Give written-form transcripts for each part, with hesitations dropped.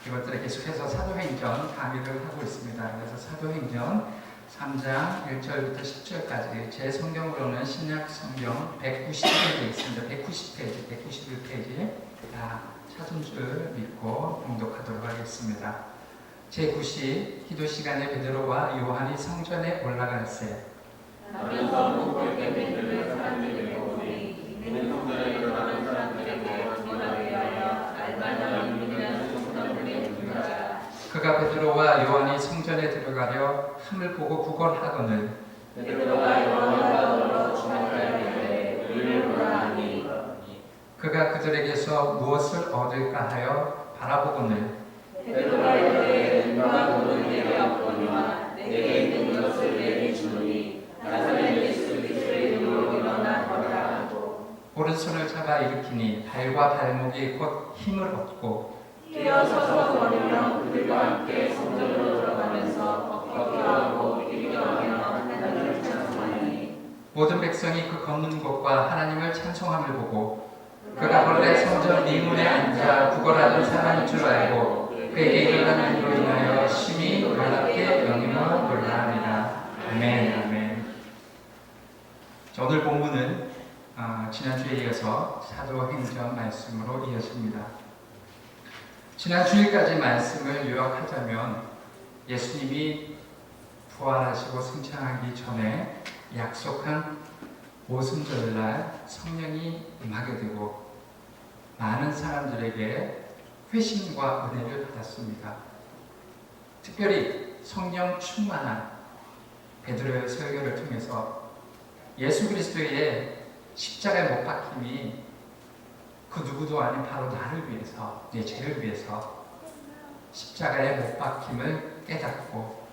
이것들을 계속해서 사도행전 강의를 하고 있습니다. 그래서 사도행전 3장 1절부터 10절까지 제 성경으로는 신약 성경 190페이지에 있습니다. 190페이지, 191페이지 다 찾은 줄 믿고 봉독하도록 하겠습니다. 제9시 기도 시간에 베드로와 요한이 성전에 올라갈새 나면서 목골 믿음을 사람들에게 보니 이는 성전에 들어가는 사람들에게 기도하게 하여 날마다 믿으면 성전에 들어가라. 그가 베드로와 요한이 성전에 들어가려 함을 보고 구걸하거늘 베드로가 요한과 더불어 주목하여 이를 보라 하니 그가 그들에게서 무엇을 얻을까 하여 바라보거늘 베드로가 이르되 누가 보는 내게 없거니와 내게 있는 것을 내게 주노니 나사렛 예수 그리스도의 이름으로 일어나 걸어라 하고 오른손을 잡아 일으키니 발과 발목이 곧 힘을 얻고 뛰어서서 걸으며 그들과 함께 성전으로 들어가면서 걷기하고 기도하며 하나님을 찬송하니 모든 백성이 그 걷는 곳과 하나님을 찬송함을 보고 그가 본래 성전 미문에 앉아 구걸하던 사람인 줄 알고 그에게 일어난 일로 인하여 심히 놀랍게 여김어 놀라하니라. 아멘. 아멘. 오늘 본문은 지난주에 이어서 사도행전 말씀으로 이어집니다. 지난 주일까지 말씀을 요약하자면 예수님이 부활하시고 승천하기 전에 약속한 오순절날 성령이 임하게 되고 많은 사람들에게 회심과 은혜를 받았습니다. 특별히 성령 충만한 베드로의 설교를 통해서 예수 그리스도의 십자가에 못 박힘이 그 누구도 아닌 바로 나를 위해서, 내 죄를 위해서 십자가에 못 박힘을 깨닫고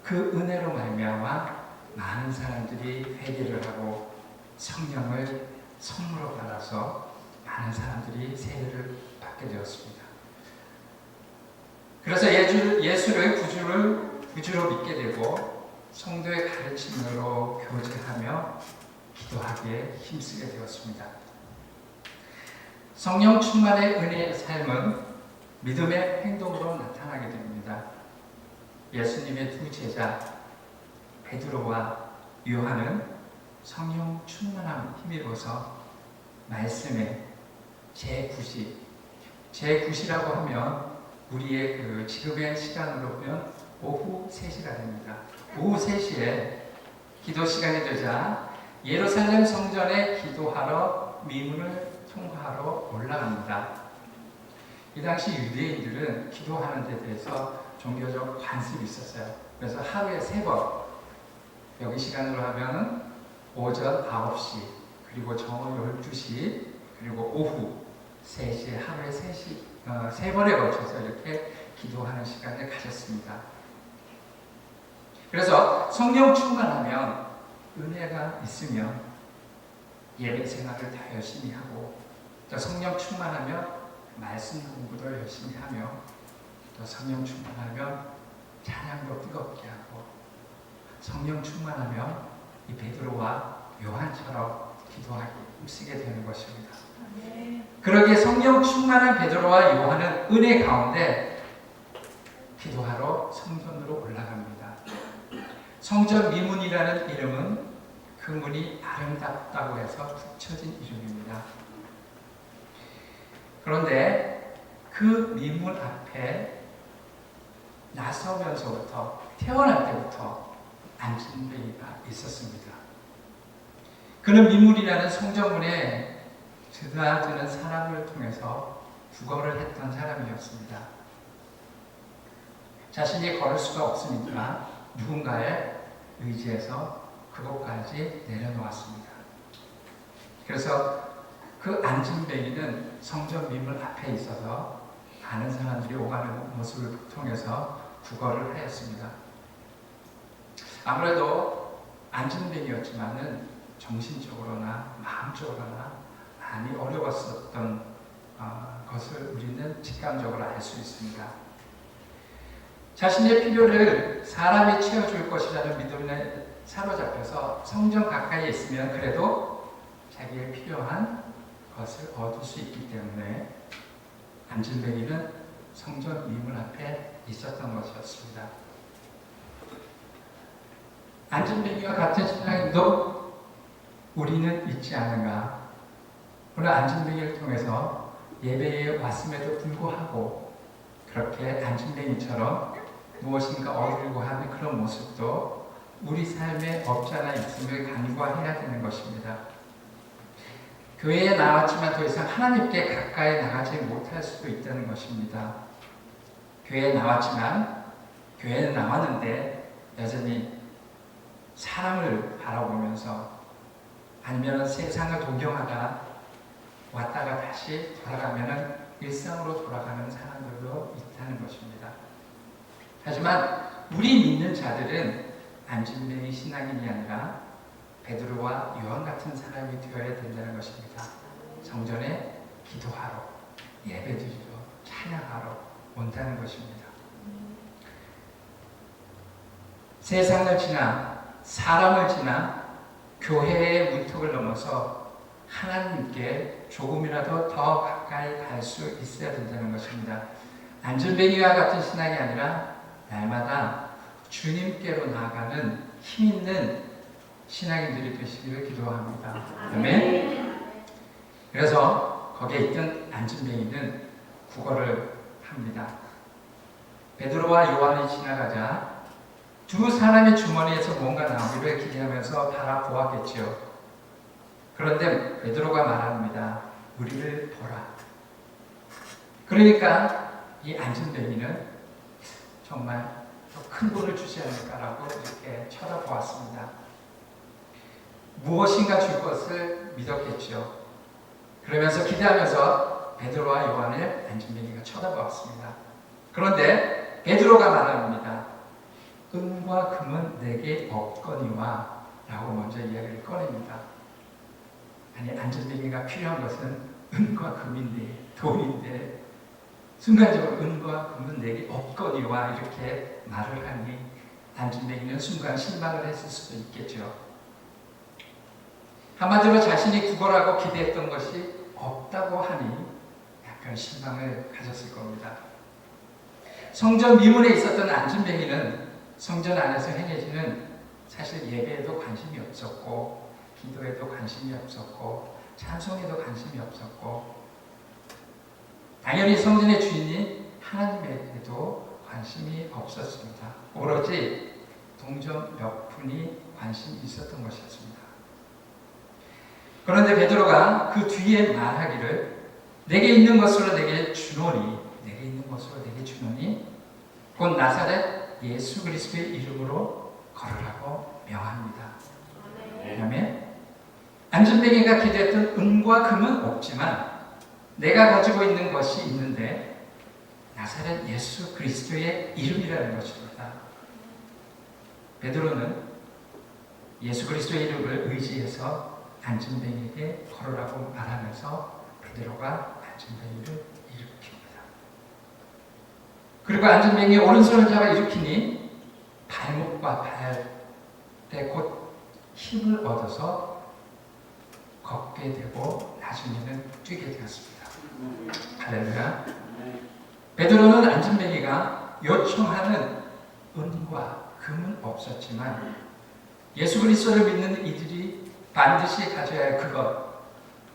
그 은혜로 말미암아 많은 사람들이 회개를 하고 성령을 선물로 받아서 많은 사람들이 세례를 받게 되었습니다. 그래서 예수를 구주로 믿게 되고 성도의 가르침으로 교제하며 기도하기에 힘쓰게 되었습니다. 성령 충만의 은혜의 삶은 믿음의 행동으로 나타나게 됩니다. 예수님의 두 제자 베드로와 요한은 성령 충만함 힘입어서 말씀에 제9시라고 하면 우리의 그 지금의 시간으로 보면 오후 3시가 됩니다. 오후 3시에 기도 시간이 되자 예루살렘 성전에 기도하러 미문을 통과하러 올라갑니다. 이 당시 유대인들은 기도하는 데 대해서 종교적 관습이 있었어요. 그래서 하루에 3번, 여기 시간으로 하면은 오전 9시, 그리고 저녁 12시, 그리고 오후 3시에 하루에 3번에 걸쳐서 이렇게 기도하는 시간을 가졌습니다. 그래서 성령 충만하면 은혜가 있으면 예배 생활을 다 열심히 하고 또 성령 충만하면 말씀 공부도 열심히 하며 또 성령 충만하면 찬양도 뜨겁게 하고 성령 충만하면 이 베드로와 요한처럼 기도하기 힘쓰게 되는 것입니다. 그러기에 성령 충만한 베드로와 요한은 은혜 가운데 기도하러 성전으로 올라갑니다. 성전 미문이라는 이름은 그 문이 아름답다고 해서 붙여진 이름입니다. 그런데 그 미문 앞에 나서면서부터 태어날 때부터 안진뱅이가 있었습니다. 그는 미문이라는 성전문에 드나드는 사람을 통해서 구걸을 했던 사람이었습니다. 자신이 걸을 수가 없으니까 누군가의 의지해서 그곳까지 내려놓았습니다. 그래서 그 안진뱅이는 성전 미문 앞에 있어서 많은 사람들이 오가는 모습을 통해서 구걸을 하였습니다. 아무래도 안진뱅이였지만은 정신적으로나 마음적으로나 많이 어려웠었던 것을 우리는 직감적으로 알 수 있습니다. 자신의 필요를 사람이 채워줄 것이라는 믿음에 사로잡혀서 성전 가까이에 있으면 그래도 자기의 필요한 것을 얻을 수 있기 때문에 안진뱅이는 성전 미문 앞에 있었던 것이었습니다. 안진뱅이와 같은 신앙도 우리는 있지 않은가? 오늘 안진뱅이를 통해서 예배에 왔음에도 불구하고 그렇게 안진뱅이처럼 무엇인가 얻으려고 하는 그런 모습도 우리 삶에 없지 않아 있음을 간과해야 되는 것입니다. 교회에 나왔지만 더 이상 하나님께 가까이 나가지 못할 수도 있다는 것입니다. 교회에 나왔지만, 교회는 나왔는데 여전히 사람을 바라보면서 아니면 세상을 동경하다 왔다가 다시 돌아가면 일상으로 돌아가는 사람들도 있다는 것입니다. 하지만 우리 믿는 자들은 안진뱅이 신앙인이 아니라 베드로와 요한 같은 사람이 되어야 된다는 것입니다. 성전에 기도하러, 예배드리러, 찬양하러 온다는 것입니다. 세상을 지나, 사람을 지나 교회의 문턱을 넘어서 하나님께 조금이라도 더 가까이 갈 수 있어야 된다는 것입니다. 안진뱅이와 같은 신앙이 아니라 날마다 주님께로 나아가는 힘 있는 신앙인들이 되시기를 기도합니다. 아멘. 그래서 거기에 있던 안진뱅이는 구걸을 합니다. 베드로와 요한이 지나가자 두 사람의 주머니에서 뭔가 나오기를 기대하면서 바라보았겠지요. 그런데 베드로가 말합니다. 우리를 보라. 그러니까 이 안진뱅이는 정말 더 큰 돈을 주지 않을까라고 이렇게 쳐다보았습니다. 무엇인가 줄 것을 믿었겠죠. 그러면서 기대하면서 베드로와 요한을 안진뱅이가 쳐다보았습니다. 그런데 베드로가 말합니다. 은과 금은 내게 없거니와 라고 먼저 이야기를 꺼냅니다. 아니, 안진뱅이가 필요한 것은 은과 금인데, 돈인데 순간적으로 은과 금은 내게 없거니와 이렇게 말을 하니 안진뱅이는 순간 실망을 했을 수도 있겠죠. 한마디로 자신이 구걸하고 기대했던 것이 없다고 하니 약간 실망을 가졌을 겁니다. 성전 미문에 있었던 안진뱅이는 성전 안에서 행해지는 사실 예배에도 관심이 없었고 기도에도 관심이 없었고 찬송에도 관심이 없었고 당연히 성전의 주인이 하나님에게도 관심이 없었습니다. 오로지 동정 몇 분이 관심이 있었던 것이었습니다. 그런데 베드로가 그 뒤에 말하기를 내게 있는 것으로 내게 주노니 내게 있는 것으로 내게 주노니 곧 나사렛 예수 그리스도의 이름으로 걸으라고 명합니다. 아멘. 안진뱅이가 기대했던 은과 금은 없지만 내가 가지고 있는 것이 있는데 나사렛 예수 그리스도의 이름이라는 것입니다. 베드로는 예수 그리스도의 이름을 의지해서 안진뱅이에게 걸으라고 말하면서 베드로가 안진뱅이를 일으킵니다. 그리고 안진뱅이 오른손을 잡아 일으키니 발목과 발에 곧 힘을 얻어서 걷게 되고 나중에는 뛰게 되었습니다. 할렐루야. 베드로는 안진뱅이가 요청하는 은과 금은 없었지만 예수 그리스도를 믿는 이들이 반드시 가져야 할 그것,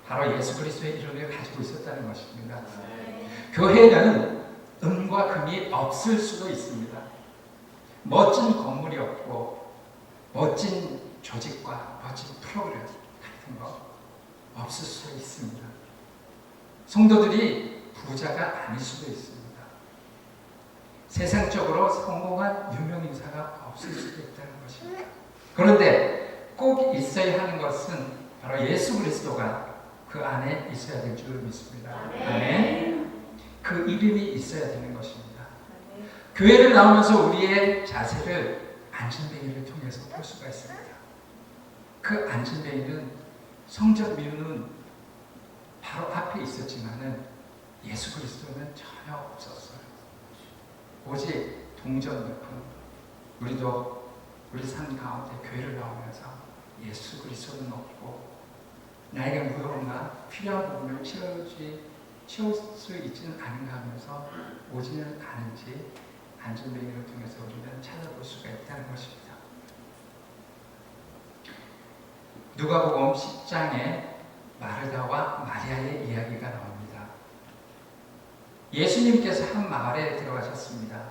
바로 예수 그리스도의 이름을 가지고 있었다는 것입니다. 교회는 은과 금이 없을 수도 있습니다. 멋진 건물이 없고 멋진 조직과 멋진 프로그램 같은 거 없을 수도 있습니다. 성도들이 부자가 아닐 수도 있습니다. 세상적으로 성공한 유명인사가 없을 수도 있다는 것입니다. 그런데 꼭 있어야 하는 것은 바로 예수 그리스도가 그 안에 있어야 될 줄 믿습니다. 아멘. 그 이름이 있어야 되는 것입니다. 교회를 나오면서 우리의 자세를 안진뱅이를 통해서 볼 수가 있습니다. 그 안진뱅이는 성전 미문은 바로 앞에 있었지만은 예수 그리스도는 전혀 없었어요. 오직 동전 몇 분, 우리도 우리 삶 가운데 교회를 나오면서 예수 그리스도는 없고 나에게 무언가 필요한 부분을 채워주지 채울 수 있지는 않은가 하면서 오지는 않은지 안전뱅이를 통해서 우리는 찾아볼 수가 있다는 것입니다. 누가복음 10장에 마르다와 마리아의 이야기가 나옵니다. 예수님께서 한 마을에 들어가셨습니다.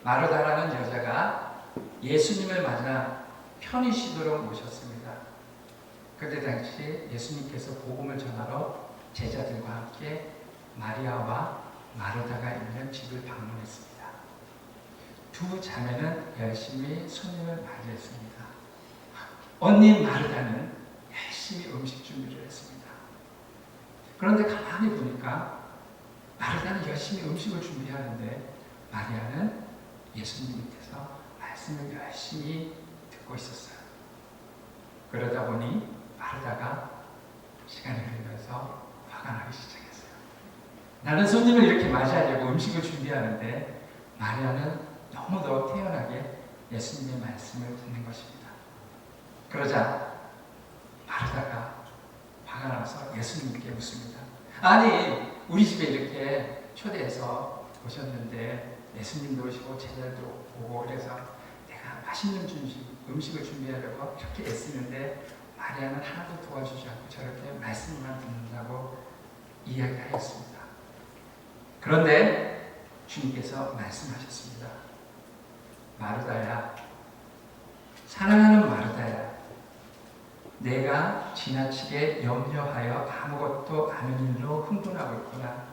마르다라는 여자가 예수님을 맞아 편히 쉬도록 모셨습니다. 그때 당시 예수님께서 복음을 전하러 제자들과 함께 마리아와 마르다가 있는 집을 방문했습니다. 두 자매는 열심히 손님을 맞이했습니다. 언니 마르다는 열심히 음식 준비를 했습니다. 그런데 가만히 보니까 마르다는 열심히 음식을 준비하는데 마리아는 예수님 밑에서 말씀을 열심히 듣고 있었어요. 그러다 보니 마르다가 시간이 흐르면서 화가 나기 시작했어요. 나는 손님을 이렇게 맞이하려고 음식을 준비하는데 마리아는 너무도 태연하게 예수님의 말씀을 듣는 것입니다. 그러자 마르다가 화가 나서 예수님께 묻습니다. 아니 우리 집에 이렇게 초대해서 오셨는데 예수님도 오시고 제자들도 오고 그래서 내가 맛있는 음식을 준비하려고 이렇게 애쓰는데 마리아는 하나도 도와주지 않고 저렇게 말씀만 듣는다고 이야기하였습니다. 그런데 주님께서 말씀하셨습니다. 마르다야, 사랑하는 마르다야, 내가 지나치게 염려하여 아무것도 아는 일로 흥분하고 있구나.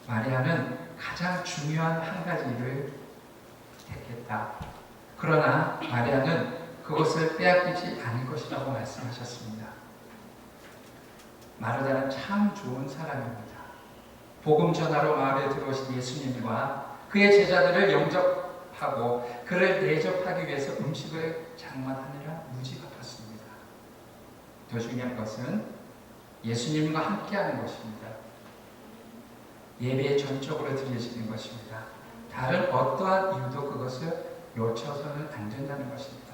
마리아는 가장 중요한 한 가지 일을 택했다. 그러나 마리아는 그것을 빼앗기지 않을 것이라고 말씀하셨습니다. 마르다는 참 좋은 사람입니다. 복음 전하러 마을에 들어오신 예수님과 그의 제자들을 영접하고 그를 대접하기 위해서 음식을 장만하느라 무지 바빴습니다. 더 중요한 것은 예수님과 함께하는 것입니다. 예배에 전적으로 드려지는 것입니다. 다른 어떠한 이유도 그것을 놓쳐서는 안 된다는 것입니다.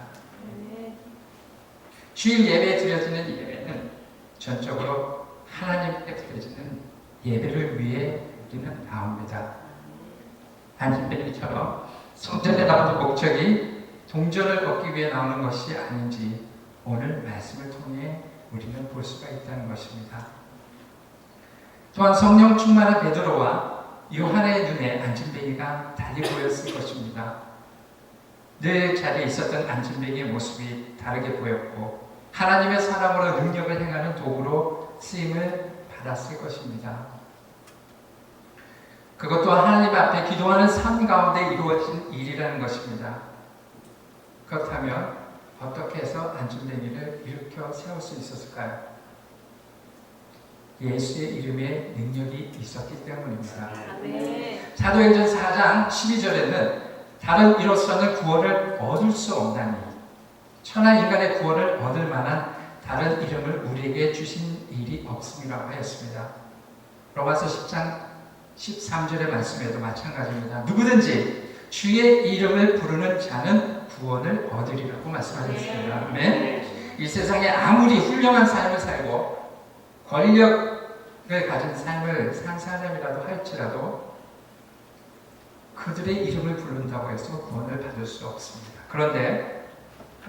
주일 예배에 드려지는 예배는 전적으로 하나님께 드려지는 예배를 위해 우리는 나옵니다. 안진뱅이처럼 성전에 나오는 목적이 동전을 얻기 위해 나오는 것이 아닌지 오늘 말씀을 통해 우리는 볼 수가 있다는 것입니다. 또한 성령 충만한 베드로와 요한의 눈에 안진뱅이가 달리 보였을 것입니다. 늘 자리에 있었던 안진뱅이의 모습이 다르게 보였고 하나님의 사람으로 능력을 행하는 도구로 쓰임을 받았을 것입니다. 그것도 하나님 앞에 기도하는 삶 가운데 이루어진 일이라는 것입니다. 그렇다면 어떻게 해서 안진뱅이를 일으켜 세울 수 있었을까요? 예수의 이름에 능력이 있었기 때문입니다. 사도행전 4장 12절에는 다른 이로서는 구원을 얻을 수 없나니 천하 인간의 구원을 얻을 만한 다른 이름을 우리에게 주신 일이 없음이라고 하였습니다. 로마서 10장 13절의 말씀에도 마찬가지입니다. 누구든지 주의 이름을 부르는 자는 구원을 얻으리라고 말씀하셨습니다. 아멘. 이 세상에 아무리 훌륭한 삶을 살고 권력을 가진 삶을 산 사람이라도 할지라도 그들의 이름을 부른다고 해서 구원을 받을 수 없습니다. 그런데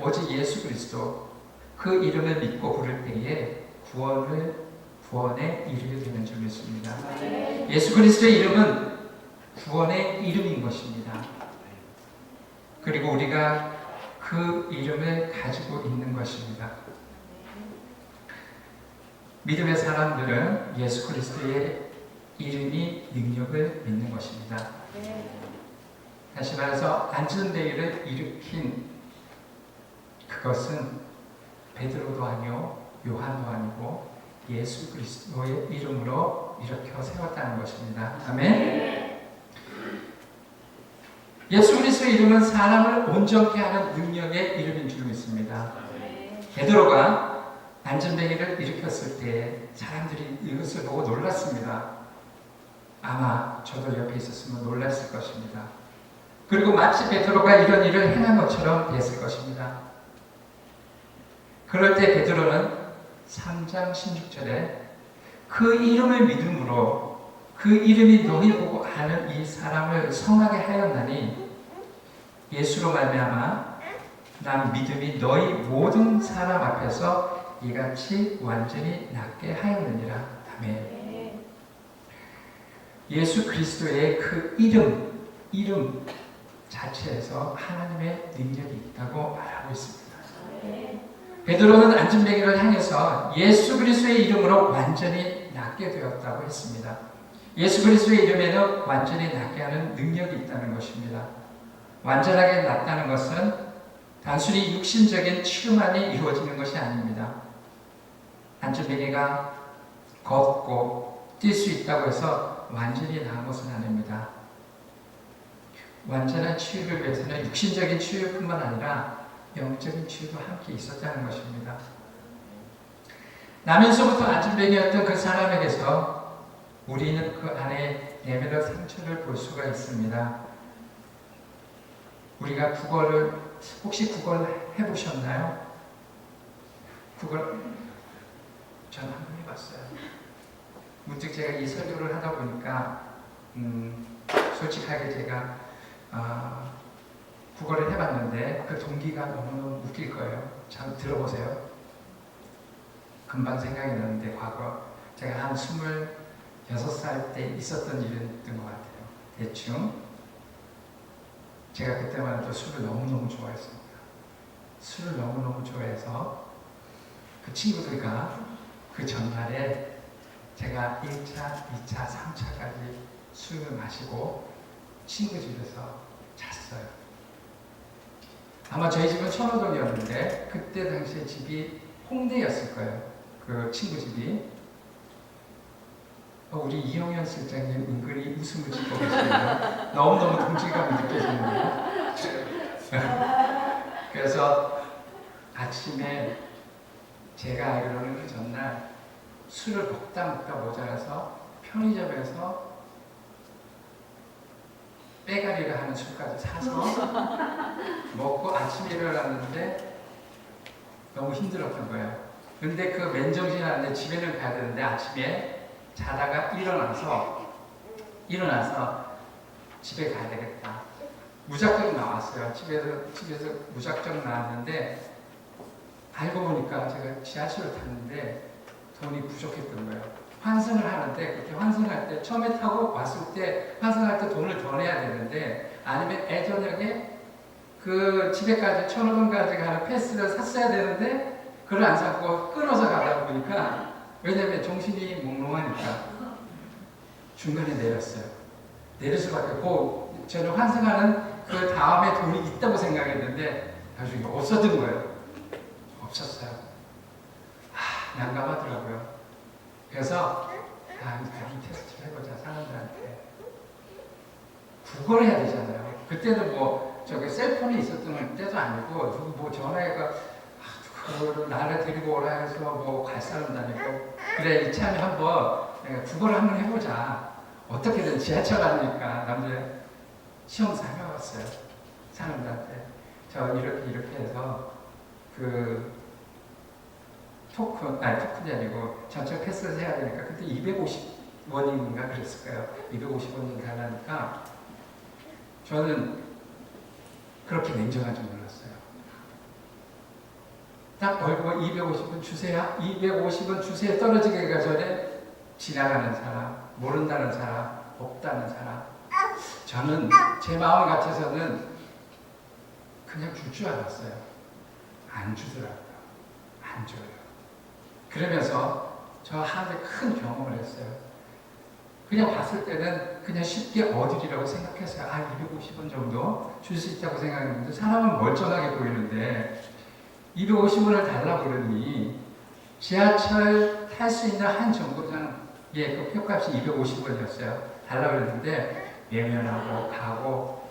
오직 예수 그리스도 그 이름을 믿고 부를 때에 구원에 이르게 되는 줄 믿습니다. 예수 그리스도의 이름은 구원의 이름인 것입니다. 그리고 우리가 그 이름을 가지고 있는 것입니다. 믿음의 사람들은 예수 그리스도의 이름이 능력을 믿는 것입니다. 다시 말해서 안전대회를 일으킨 그것은 베드로도 아니요 요한도 아니고 예수 그리스도의 이름으로 일으켜 세웠다는 것입니다. 아멘. 예수 그리스도의 이름은 사람을 온전케 하는 능력의 이름인 줄 믿습니다. 베드로가 안전뱅이를 일으켰을 때 사람들이 이것을 보고 놀랐습니다. 아마 저도 옆에 있었으면 놀랐을 것입니다. 그리고 마치 베드로가 이런 일을 행한 것처럼 됐을 것입니다. 그럴 때 베드로는 3장 16절에 그 이름을 믿음으로 그 이름이 너희 보고 아는 이 사람을 성하게 하였나니 예수로 말미암아 난 믿음이 너희 모든 사람 앞에서 이같이 완전히 낫게 하였느니라. 아멘. 예수 그리스도의 그 이름 자체에서 하나님의 능력이 있다고 말하고 있습니다. 베드로는 안진뱅이를 향해서 예수 그리스도의 이름으로 완전히 낫게 되었다고 했습니다. 예수 그리스도의 이름에는 완전히 낫게 하는 능력이 있다는 것입니다. 완전하게 낫다는 것은 단순히 육신적인 치유만이 이루어지는 것이 아닙니다. 안진뱅이가 걷고 뛸 수 있다고 해서 완전히 나은 것은 아닙니다. 완전한 치유를 위해서는 육신적인 치유뿐만 아니라 영적인 치유도 함께 있었다는 것입니다. 나면서부터 안진뱅이였던 그 사람에게서 우리는 그 안에 내면의 상처를 볼 수가 있습니다. 우리가 혹시 국어를 해보셨나요? 국어 저는 한번 해봤어요. 문득 제가 이 설교를 하다 보니까 솔직하게 제가 국어를 해봤는데 그 동기가 너무너무 웃길 거예요. 잘 들어보세요. 금방 생각이 나는데 과거 제가 한 26살 때 있었던 일이었던 것 같아요. 대충 제가 그때만 해도 술을 너무너무 좋아했습니다. 술을 너무너무 좋아해서 그 친구들과 그 전날에 제가 1차, 2차, 3차까지 술을 마시고 친구 집에서 잤어요. 아마 저희 집은 천호동이었는데 그때 당시에 집이 홍대였을 거예요. 그 친구 집이. 우리 이영현 실장님 은근히 웃음을 짓고 계시네요. 너무너무 동질감이 느껴지는데요. 그래서 아침에 제가 알기로는 그 전날 술을 먹다 모자라서 편의점에서 빼가리를 하는 술까지 사서 먹고 아침에 일어났는데 너무 힘들었던 거예요. 근데 그 맨정신이 하는데 집에는 가야 되는데 아침에 자다가 일어나서 집에 가야 되겠다. 무작정 나왔어요. 집에서 무작정 나왔는데 알고 보니까 제가 지하철을 탔는데 돈이 부족했던 거예요. 환승을 하는데 그때 환승할 때 처음에 타고 왔을 때 환승할 때 돈을 더 내야 되는데 아니면 애저녁에 그 집에까지 천호동까지 가는 패스를 샀어야 되는데 그걸 안 샀고 끊어서 가다 보니까 왜냐면 정신이 몽롱하니까 중간에 내렸어요. 내릴 수밖에 없고 저는 환승하는 그 다음에 돈이 있다고 생각했는데 나중에 없었던 거예요. 없었어요. 난감하더라고요. 그래서 이 테스트를 해보자. 사람들한테 국어를 해야 되잖아요. 그때는 뭐 저기 셀폰이 있었던 때도 아니고 뭐 전화해가 그거를 나를 데리고 오라 해서 뭐 갈 사람도 아니고 그래 이참에 한번 내가 국어를 한번 해보자. 어떻게든 지하철 가니까 남들 시험사 해봤어요. 사람들한테 저 이렇게 해서 그 토큰이 아니고 전철 패스를 해야 되니까 그때 250원인가 그랬을 거예요. 250원 달라니까 저는 그렇게 냉정한 줄 몰랐어요. 딱 얼굴 250원 주세요. 250원 주세요. 떨어지기가 전에 지나가는 사람, 모른다는 사람, 없다는 사람. 저는 제 마음 같아서는 그냥 줄 줄 알았어요. 안 주더라고요. 안 줘요. 그러면서 저 하는데 큰 경험을 했어요. 그냥 봤을 때는 그냥 쉽게 얻으리라고 생각했어요. 250원 정도 줄 수 있다고 생각했는데 사람은 멀쩡하게 보이는데 250원을 달라고 그러니 지하철 탈 수 있는 한 정거장에 그 표값이 250원이었어요. 달라고 그랬는데 외면하고 가고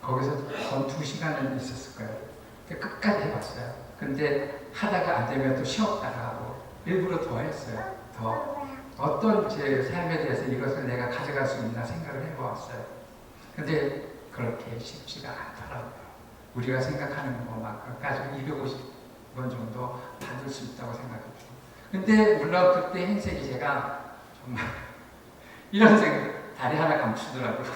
거기서 건 2시간은 있었을 거예요. 끝까지 해봤어요. 근데 하다가 안 되면 또 쉬었다가 하고 일부러 더 했어요. 더 어떤 제 삶에 대해서 이것을 내가 가져갈 수 있나 생각을 해보았어요. 근데 그렇게 쉽지가 않더라고요. 우리가 생각하는 것만큼까지 250원 정도 받을 수 있다고 생각했죠. 근데 물론 그때 행색이 제가 정말 이런 생각, 다리 하나 감추더라고요.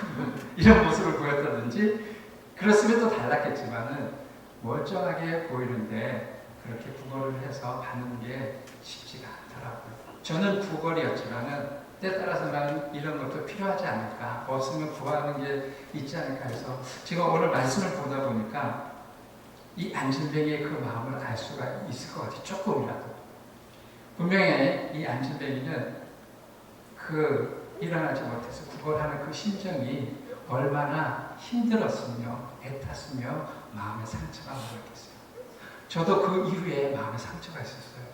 이런 모습을 보였다든지 그렇으면 또 달랐겠지만은 멀쩡하게 보이는데 그렇게 구걸을 해서 받는 게 쉽지가 않더라고요. 저는 구걸이었지만은 때 따라서는 이런 것도 필요하지 않을까, 없으면 구하는 게 있지 않을까 해서 제가 오늘 말씀을 보다 보니까 이 안진뱅이의 그 마음을 알 수가 있을 것 같아요. 조금이라도. 분명히 이 안진뱅이는 그 일어나지 못해서 구걸하는 그 심정이 얼마나 힘들었으며 애탔으며 마음의 상처가 오겠어요. 저도 그 이후에 마음의 상처가 있었어요.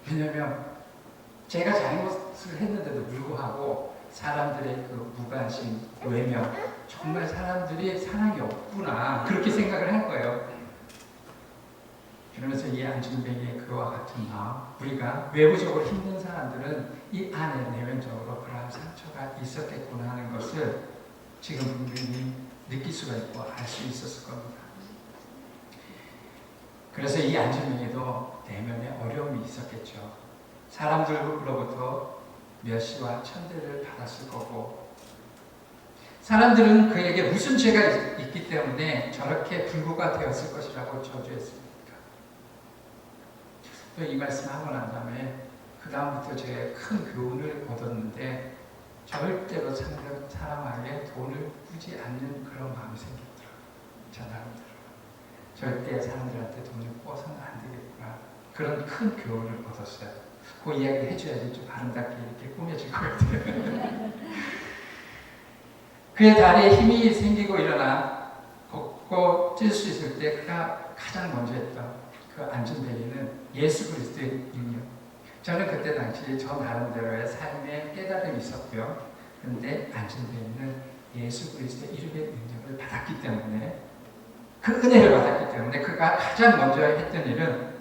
왜냐하면 제가 잘못을 했는데도 불구하고 사람들의 그 무관심, 외면, 정말 사람들이 사랑이 없구나 그렇게 생각을 할 거예요. 그러면서 이 안진뱅이의 그와 같은 마음, 우리가 외부적으로 힘든 사람들은 이 안에 내면적으로 그러한 상처가 있었겠구나 하는 것을 지금 분명히 느낄 수가 있고 알 수 있었을 겁니다. 그래서 이 안진뱅이도 내면에 어려움이 있었겠죠. 사람들로부터 멸시와 천대를 받았을 거고, 사람들은 그에게 무슨 죄가 있기 때문에 저렇게 불구가 되었을 것이라고 저주했습니다. 또 이 말씀하고 난 다음에 그 다음부터 제가 큰 교훈을 얻었는데 절대로 사람에게 돈을 꾸지 않는 그런 마음이 생겼더라고요. 저 나름대로 절대 사람들한테 돈을 꿔서는 안 되겠구나, 그런 큰 교훈을 얻었어요. 그 이야기를 해줘야지 좀 아름답게 이렇게 꾸며질 것 같아요. 그의 다리에 힘이 생기고 일어나 걷고 뛸 수 있을 때 그가 가장 먼저 했던 그 안진뱅이는 예수 그리스도의 능력. 저는 그때 당시 저 나름대로의 삶의 깨달음이 있었고요. 그런데 안진뱅이는 예수 그리스도의 이름의 능력을 받았기 때문에, 그 은혜를 받았기 때문에 그가 가장 먼저 했던 일은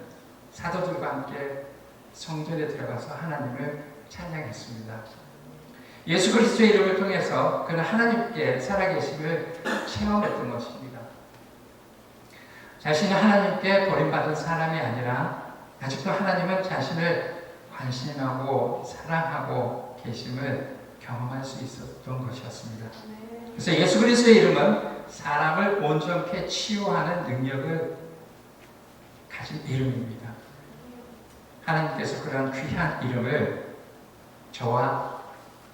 사도들과 함께 성전에 들어가서 하나님을 찬양했습니다. 예수 그리스도의 이름을 통해서 그는 하나님께 살아계심을 체험했던 것입니다. 자신이 하나님께 버림받은 사람이 아니라 아직도 하나님은 자신을 관심하고 사랑하고 계심을 경험할 수 있었던 것이었습니다. 그래서 예수 그리스도의 이름은 사람을 온전케 치유하는 능력을 가진 이름입니다. 하나님께서 그런 귀한 이름을 저와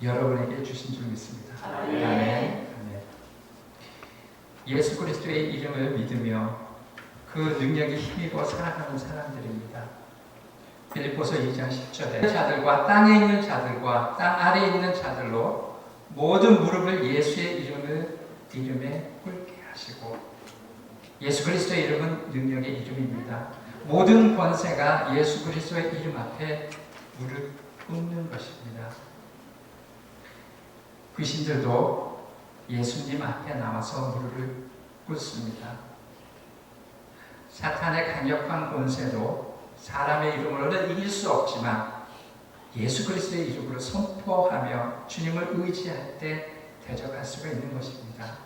여러분에게 주신 줄 믿습니다. 아멘. 아멘. 예수 그리스도의 이름을 믿으며 그 능력이 힘입어 살아가는 사람들입니다. 빌립보서 2장 10절에 자들과 땅에 있는 자들과 땅 아래에 있는 자들로 모든 무릎을 예수의 이름에 꿇게 하시고, 예수 그리스도의 이름은 능력의 이름입니다. 모든 권세가 예수 그리스도의 이름 앞에 무릎 꿇는 것입니다. 귀신들도 예수님 앞에 나와서 무릎을 꿇습니다. 사탄의 강력한 권세도 사람의 이름으로는 이길 수 없지만 예수 그리스도의 이름으로 선포하며 주님을 의지할 때 대적할 수가 있는 것입니다.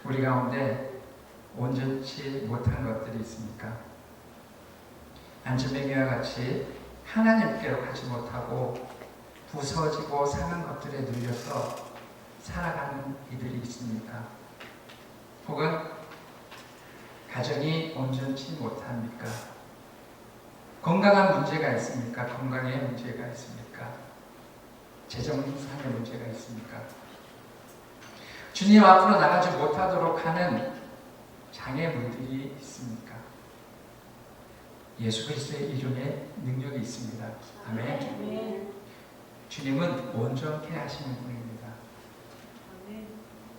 우리 가운데 온전치 못한 것들이 있습니까? 안진뱅이와 같이 하나님께로 가지 못하고 부서지고 상한 것들에 눌려서 살아가는 이들이 있습니까? 혹은 가정이 온전치 못합니까? 건강한 문제가 있습니까? 건강에 문제가 있습니까? 재정상의 문제가 있습니까? 주님 앞으로 나가지 못하도록 하는 장애물들이 있습니까? 예수 그리스도의 이름에 능력이 있습니다. 아멘. 주님은 온전케 하시는 분입니다.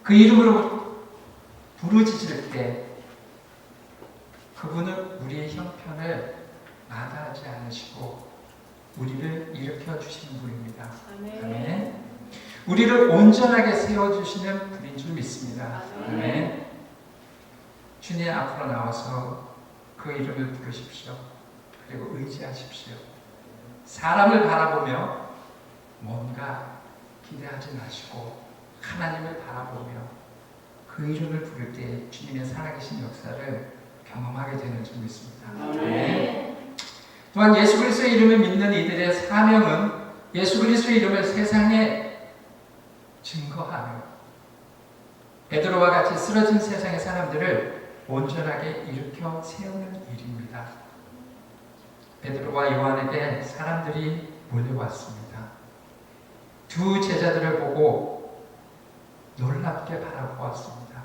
그 이름으로 부르짖을 때 그분은 우리의 형편을 마다하지 않으시고 우리를 일으켜 주시는 분입니다. 아멘. 우리를 온전하게 세워주시는 분인 줄 믿습니다. 아멘. 주님 앞으로 나와서 그 이름을 부르십시오. 그리고 의지하십시오. 사람을 바라보며 뭔가 기대하지 마시고 하나님을 바라보며 그 이름을 부를 때 주님의 살아계신 역사를 경험하게 되는 줄 믿습니다. 아멘. 또한 예수 그리스도의 이름을 믿는 이들의 사명은 예수 그리스도의 이름을 세상에 증거하며 베드로와 같이 쓰러진 세상의 사람들을 온전하게 일으켜 세우는 일입니다. 베드로와 요한에게 사람들이 몰려왔습니다. 두 제자들을 보고 놀랍게 바라보았습니다.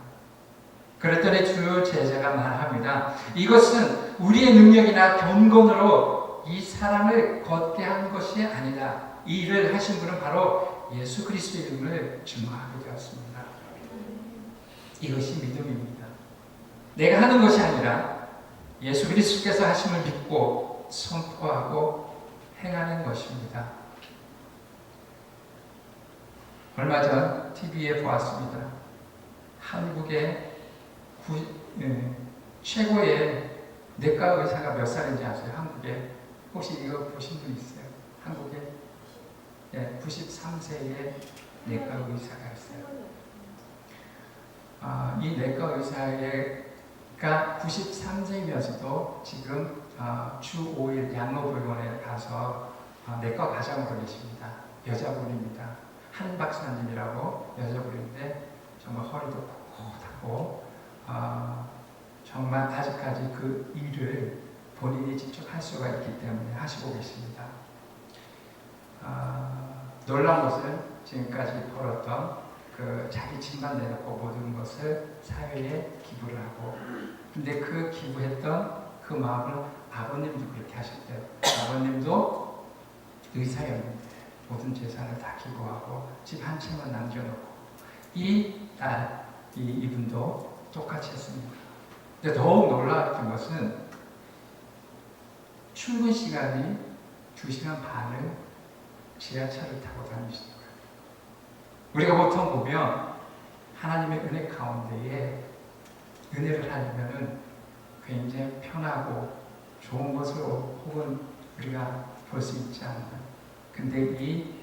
그랬더니 주 제자가 말합니다. 이것은 우리의 능력이나 경건으로 이 사람을 걷게 한 것이 아니라 이 일을 하신 분은 바로 예수 그리스도의 이름을 증거하게 되었습니다. 이것이 믿음입니다. 내가 하는 것이 아니라 예수 그리스도께서 하심을 믿고 선포하고 행하는 것입니다. 얼마 전 TV에 보았습니다. 한국의 최고의 내과 의사가 몇 살인지 아세요? 한국에 혹시 이거 보신 분 있어요? 한국에 93세의 내과 의사가 있어요. 이 내과 의사가 93세이면서도 지금 주 5일 양로병원에 가서 내과 과장으로 계십니다. 여자분입니다. 한 박사님이라고 여자분인데 정말 허리도 꼿꼿하고 정말 아직까지 그 일을 본인이 직접 할 수가 있기 때문에 하시고 계십니다. 놀라운 것은 지금까지 벌었던 그 자기 집만 내놓고 모든 것을 사회에 기부를 하고, 근데 그 기부했던 그 마음을 아버님도 그렇게 하셨대요. 아버님도 의사였는데 모든 재산을 다 기부하고 집 한 채만 남겨놓고 이분도 똑같이 했습니다. 근데 더욱 놀라웠던 것은 출근 시간이 2시간 반을 지하철을 타고 다니시는 거예요. 우리가 보통 보면 하나님의 은혜 가운데에 은혜를 하려면 굉장히 편하고 좋은 것으로 혹은 우리가 볼 수 있지 않나. 근데 이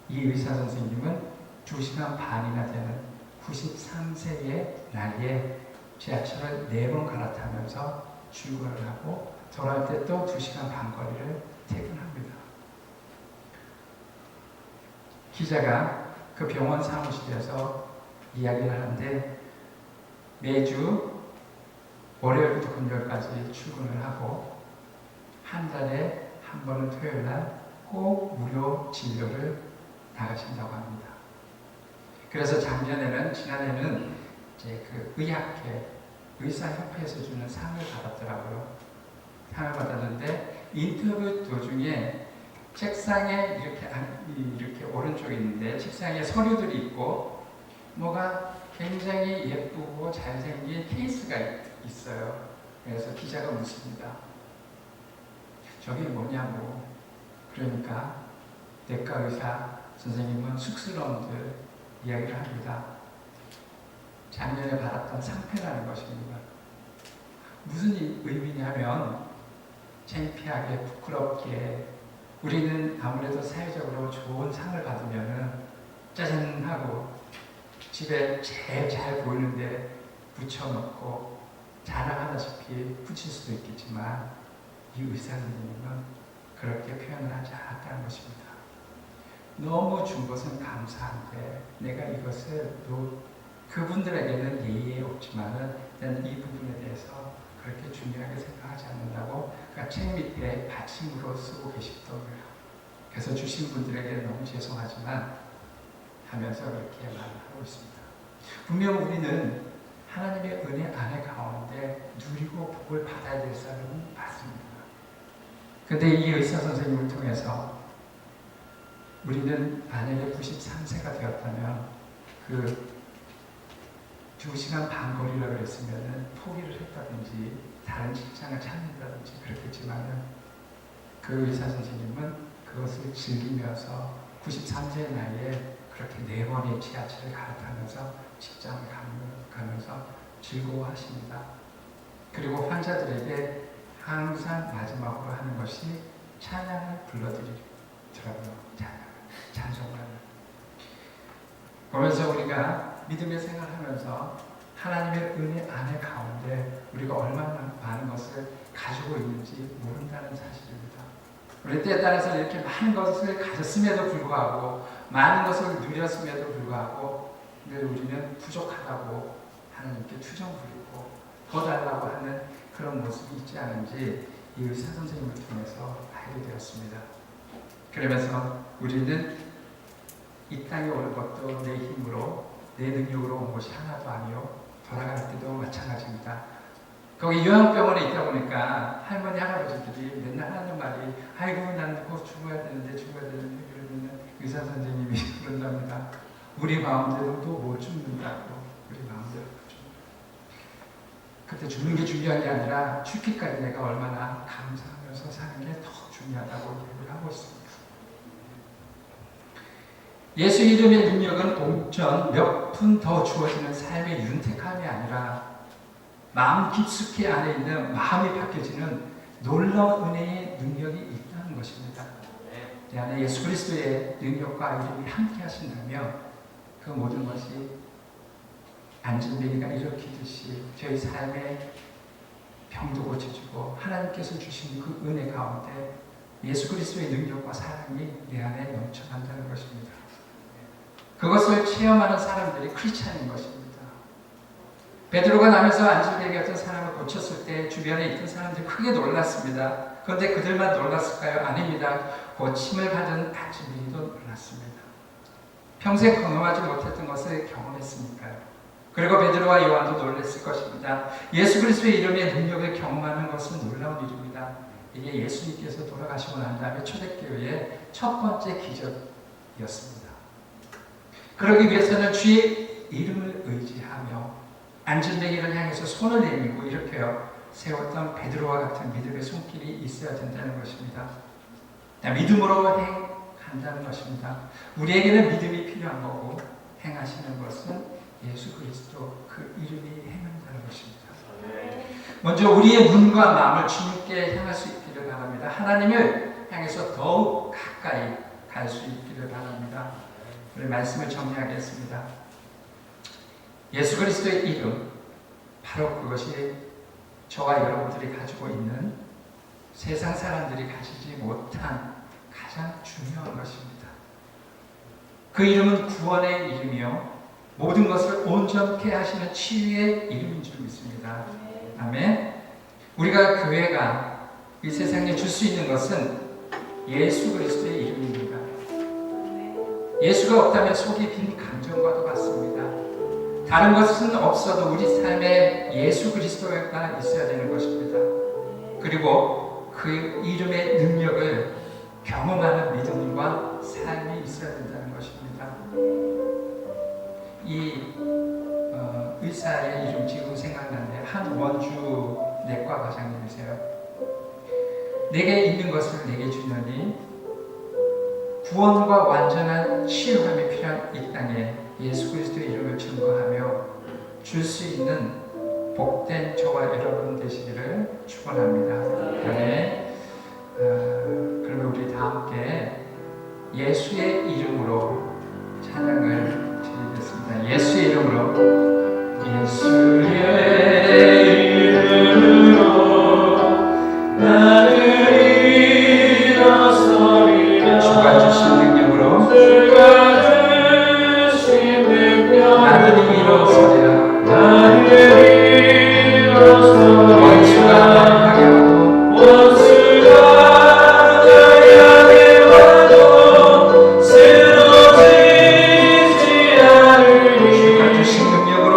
의사 선생님은 2시간 반이나 되는 93세의 나이에 지하철을 4번 갈아타면서 출근을 하고 돌아올 때 또 2시간 반 거리를 퇴근합니다. 기자가 그 병원 사무실에서 이야기를 하는데 매주 월요일부터 금요일까지 출근을 하고 한 달에 한 번은 토요일 날 꼭 무료 진료를 나가신다고 합니다. 그래서 지난해는 이제 그 의학회 의사협회에서 주는 상을 받았더라고요. 상을 받았는데 인터뷰 도중에 책상에 이렇게 오른쪽에 있는데 책상에 서류들이 있고 뭐가 굉장히 예쁘고 잘생긴 케이스가 있어요. 그래서 기자가 묻습니다. 저게 뭐냐고. 그러니까 내과 의사 선생님은 쑥스러운 듯 이야기를 합니다. 작년에 받았던 상패라는 것입니다. 무슨 의미냐면 창피하게 부끄럽게 우리는 아무래도 사회적으로 좋은 상을 받으면은 짜증하고 집에 제일 잘 보이는데 붙여놓고 자랑하다시피 붙일 수도 있겠지만 이 의사 선생님은 그렇게 표현을 하지 않았다는 것입니다. 너무 준 것은 감사한데 내가 이것을 그분들에게는 예의에 없지만은 나는 이 부분에 대해서 그렇게 중요하게 생각하지 않는다고 그러니까 책 밑에 받침으로 쓰고 계시더라고요. 그래서 주신 분들에게 너무 죄송하지만 하면서 그렇게 말을 하고 있습니다. 분명 우리는 하나님의 은혜 안에 가운데 누리고 복을 받아야 될 사람은 맞습니다. 그런데 이 의사 선생님을 통해서 우리는 만약에 93세가 되었다면 그 2시간 반 거리라고 그랬으면 포기를 했다든지 다른 직장을 찾는다든지 그렇겠지만 그 의사 선생님은 그것을 즐기면서 93세의 나이에 그렇게 4번의 지하철을 갈아타면서 직장을 가면서 즐거워하십니다. 그리고 환자들에게 항상 마지막으로 하는 것이 찬양을 불러드리더라고요. 찬송가를. 그러면서 우리가 믿음의 생활하면서 하나님의 은혜 안에 가운데 우리가 얼마나 많은 것을 가지고 있는지 모른다는 사실입니다. 우리 때에 따라서 이렇게 많은 것을 가졌음에도 불구하고, 많은 것을 누렸음에도 불구하고 늘 우리는 부족하다고 하나님께 투정 부리고 더 달라고 하는 그런 모습이 있지 않은지 이 의사 선생님을 통해서 알게 되었습니다. 그러면서 우리는 이 땅에 올 것도 내 힘으로, 내 능력으로 온 것이 하나도 아니요, 돌아갈 때도 마찬가지입니다. 거기 요양병원에 있다 보니까 할머니, 할아버지들이 맨날 하는 말이, 아이고 난 곧 죽어야 되는데 그러면 의사 선생님이 그런답니다. 우리 마음대로도 못 죽는다고. 우리 마음대로 못 죽는다. 그때 죽는 게 중요한 게 아니라 죽기까지 내가 얼마나 감사하면서 사는 게 더 중요하다고 얘기를 하고 있습니다. 예수 이름의 능력은 온전 몇 푼 더 주어지는 삶의 윤택함이 아니라 마음 깊숙이 안에 있는 마음이 바뀌어지는 놀라운 은혜의 능력이 있다는 것입니다. 내 안에 예수 그리스도의 능력과 이름이 함께 하신다면 그 모든 것이 안진뱅이가 일으키듯이 저희 삶의 병도 고쳐주고 하나님께서 주신 그 은혜 가운데 예수 그리스도의 능력과 사랑이 내 안에 넘쳐난다는 것입니다. 그것을 체험하는 사람들이 크리스찬인 것입니다. 베드로가 나면서 안진뱅이 같은 사람을 고쳤을 때 주변에 있던 사람들이 크게 놀랐습니다. 그런데 그들만 놀랐을까요? 아닙니다. 고침을 받은 안진뱅이도 놀랐습니다. 평생 경험하지 못했던 것을 경험했으니까요. 그리고 베드로와 요한도 놀랐을 것입니다. 예수 그리스도의 이름의 능력을 경험하는 것은 놀라운 일입니다. 이게 예수님께서 돌아가시고 난 다음에 초대교회의 첫 번째 기적이었습니다. 그러기 위해서는 주의 이름을 의지하며 안진뱅이를 향해서 손을 내밀고 일으켜 세웠던 베드로와 같은 믿음의 손길이 있어야 된다는 것입니다. 믿음으로 행한다는 것입니다. 우리에게는 믿음이 필요한 거고 행하시는 것은 예수 그리스도 그 이름이 행한다는 것입니다. 먼저 우리의 눈과 마음을 주님께 향할 수 있기를 바랍니다. 하나님을 향해서 더욱 가까이 갈 수 있기를 바랍니다. 우리 말씀을 정리하겠습니다. 예수 그리스도의 이름, 바로 그것이 저와 여러분들이 가지고 있는 세상 사람들이 가지지 못한 가장 중요한 것입니다. 그 이름은 구원의 이름이요, 모든 것을 온전케 하시는 치유의 이름인 줄 믿습니다. 아멘. 우리가 교회가 이 세상에 줄 수 있는 것은 예수 그리스도의 이름입니다. 예수가 없다면 속이 빈 감정과도 같습니다. 다른 것은 없어도 우리 삶에 예수 그리스도가 있어야 되는 것입니다. 그리고 그 이름의 능력을 경험하는 믿음과 삶이 있어야 된다는 것입니다. 이 의사의 이름 지금 생각나는데, 한원주 내과 과장님이세요. 내게 있는 것을 내게 주느니 구원과 완전한 치유함이 필요한 이 땅에 예수 그리스도의 이름을 증거하며 줄 수 있는 복된 저와 여러분 되시기를 축원합니다. 아멘. 그러면 우리 다 함께 예수의 이름으로 찬양을 드리겠습니다. 예수의 이름으로, 예수의 이름으로 나를 일어서리라. 주가 주신 능력으로 나를 일어서리라. 원수가 나를 향해 와도 쓰러지지 않으리. 주가 주신 능력으로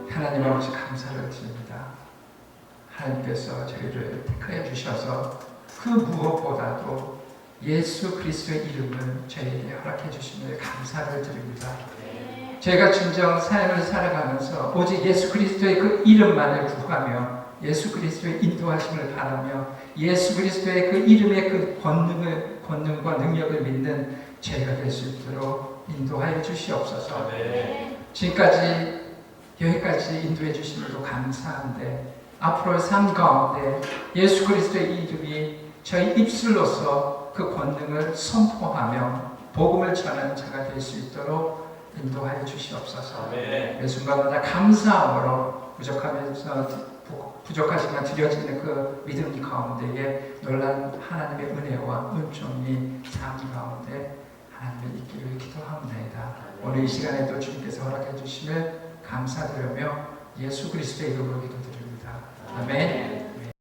하나님 아버지 감사를 드립니다. 하나님께서 저희를 택하여 주셔서 그 무엇보다도 예수 그리스도의 이름을 저희에게 허락해 주심을 감사를 드립니다. 저희가 진정 삶을 살아가면서 오직 예수 그리스도의 그 이름만을 구하며 예수 그리스도의 인도하심을 바라며 예수 그리스도의 그 이름의 그 권능과 능력을 믿는 저희가 될 수 있도록 인도하여 주시옵소서. 지금까지 여기까지 인도해 주심으로 감사한데 앞으로 삶 가운데 예수 그리스도의 이름이 저희 입술로서 그 권능을 선포하며 복음을 전하는 자가 될 수 있도록 인도하여 주시옵소서. 매 순간마다 감사함으로 부족하지만 드려지는 그 믿음 가운데에 놀라운 하나님의 은혜와 은총이 삶 가운데 하나님의 있기를 기도합니다. 오늘 이 시간에도 주님께서 허락해 주심을 감사드리며 예수 그리스도의 이름으로 기도드립니다. 아멘.